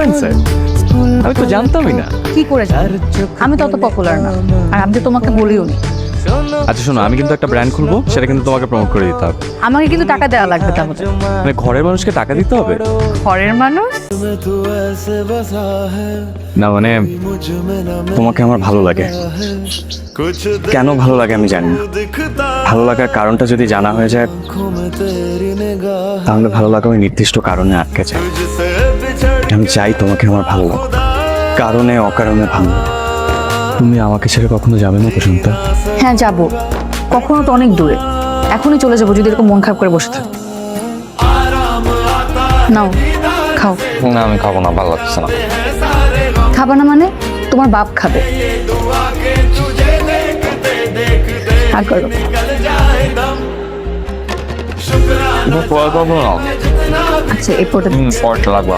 Influencer? আমি তো জানতামই না। কি করে জানো? আমি তো অত পপুলার না, আর আমি তো তোমাকে বলিও নি। আচ্ছা শোনো, আমি কিন্তু একটা ব্র্যান্ড খুলবো, সেটা কিন্তু তোমাকে প্রমোট করে দিতে হবে। আমাকে কিন্তু টাকা দেওয়া লাগবে তাহলে। মানে ঘরের মানুষকে টাকা দিতে হবে? ঘরের মানুষ? না মানে তোমাকে আমার ভালো লাগে। কেন ভালো লাগে আমি জানি না। ভালো লাগার কারণটা যদি জানা হয়ে যায়, তাহলে ভালো লাগা ওই নির্দিষ্ট কারণে আটকে যায়। আমি চাই তোমাকে আমার ভালো লাগে, কারণে অকারণে ভালো লাগে। তুমি আমাকে ছেড়ে কখনো যাবে না প্রশান্ত? হ্যাঁ যাবো, কখনো তো অনেক দূরে। এখনই চলে যাবো যদি এরকম মন খারাপ করে বসে থাকো। নাও খাও। না আমি খাবো না, ভালো লাগছে না। খাবা না মানে? তোমার বাপ খাবে। আর করো। পরে করবো না। আচ্ছা এরপরে পরে লাগবে।